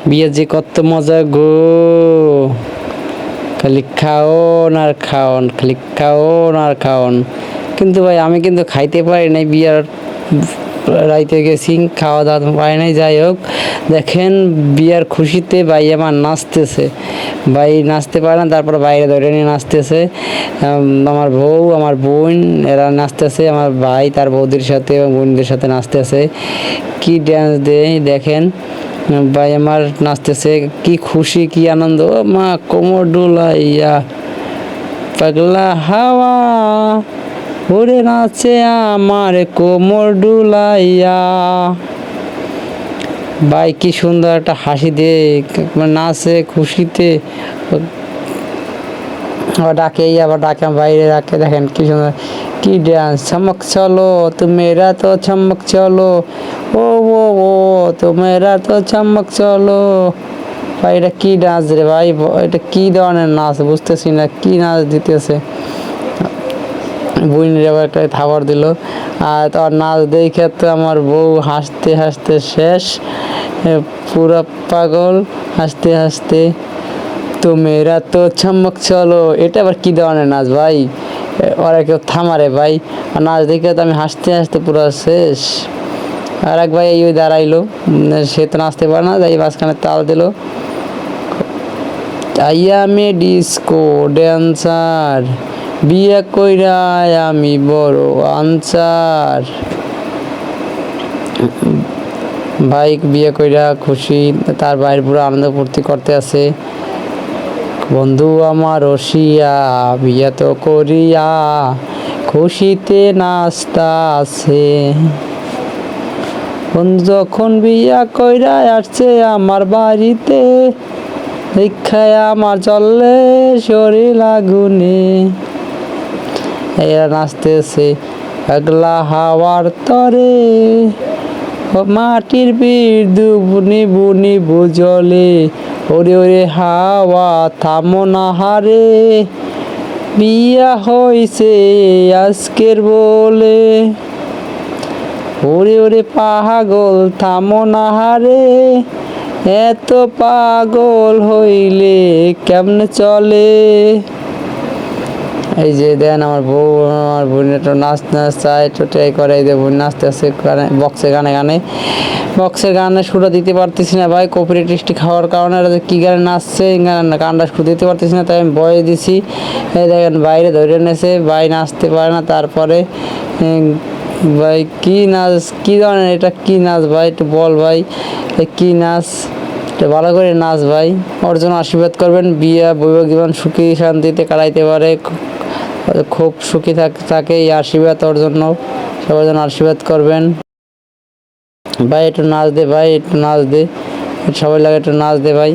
বিয়ে যে কত মজা গো, খালি খাওন আর খাওন, খালি খাওন আর খাওন। কিন্তু ভাই আমি কিন্তু খাইতে পারি নাই, বিয়ার রাইতে গেছি, খাওয়া দাওয়া পারি নাই। যাই হোক, দেখেন বিয়ার খুশিতে ভাই আমার নাচতেছে, ভাই নাচতে পারে না, তারপর বাইরে ধরে নিয়ে নাচতেছে। আমার বউ, আমার বোন, এরা নাচতেছে, আমার ভাই তার বৌদির সাথে এবং বোনদের সাথে নাচতেছে। কি ড্যান্স দেয় দেখেন, ভাই আমার নাচতেছে, কি খুশি কি আনন্দ। ও মা, কোমর ডোলাইয়া পাগলা হাওয়া ওরে নাচে আমার কোমর ডুলাইয়া। ভাই কি সুন্দর একটা হাসি দিয়ে নাচে খুশিতে, আবার ডাকে, আবার ডাকে বাইরে ডাকে, দেখেন কি সুন্দর, কি ডান্স। চমক চলো তুমেরা তো চমক চলো, ও ও ও তুমেরা তো চমক চলো। ভাই এটা কি ডান্স রে ভাই, এটা কি ধরনের নাচ বুঝতেছি না, কি নাচ দিতেছে। বুইনের আবার একটা থাবার দিল, আর তার নাচ দেখে তো আমার বউ হাসতে হাসতে শেষ, পুরা পাগল হাসতে হাসতে। তো মেয়েরা তো চমক চলো, এটা আবার কি ধরনের নাচ ভাই, ওরা কেউ থামারে ভাই। আর নাচ দেখে তো আমি হাসতে হাসতে পুরো শেষ। আর এক ভাই এই দাঁড়াইলো, সে তো নাচতে পারে না, যাই মাঝখানে তাল দিল, আমি ডিস্কো ড্যান্সার, বিয়ে কইরা আমি বড় আনসার। ভাই বিয়ে কইরা খুশি, তার ভাইয়ের পুরো আনন্দ ফুর্তি করতে আছে। বন্ধু আমার রসিয়া বিয়ে তো করিয়া খুশিতে নাচতা আছে। বন্ধু যখন বিয়া কইরা আসছে আমার বাড়িতে, দীক্ষায় আমার চললে শরীর আগুনে। এরা নাচতেছে পাগলা হাওয়ার তরে, মাটির বিদ্যু নিবু নিবু জলে, ওরে ওরে হাওয়া থামো না হারে, বিয়া হইছে আজকের বলে। ওরে ওরে পাগল থামো না হারে, এত পাগল হইলে কেমনে চলে। এই যে দেন আমার বউ, আমার বোন একটু নাচ চায়, একটু ট্রাই করে, এই যে বোন নাচতে আসছে বক্সে বক্সের গানে সুরও দিতে পারতেছি না ভাই, কপিরাইট স্ট্রাইক খাওয়ার কারণে কি গানে নাচছে গানটা সুর দিতে পারতেছি না, তাই আমি বয়ে দিছি। এই দেখেন বাইরে ধরে এনেছে, ভাই নাচতে পারে না। তারপরে ভাই কি নাচ, কি ধরনের এটা, কি নাচ ভাই একটু বল ভাই, কি নাচ, ভালো করে নাচ ভাই। ওর জন্য আশীর্বাদ করবেন, বিয়ে বৈবাহিক জীবন সুখী শান্তিতে কাটাইতে পারে, খুব সুখী থাকে, এই আশীর্বাদ ওর জন্য, সবার জন্য আশীর্বাদ করবেন। ভাই একটু নাচ দে, ভাই একটু নাচ দে, সবাই লাগে একটু নাচ দে ভাই।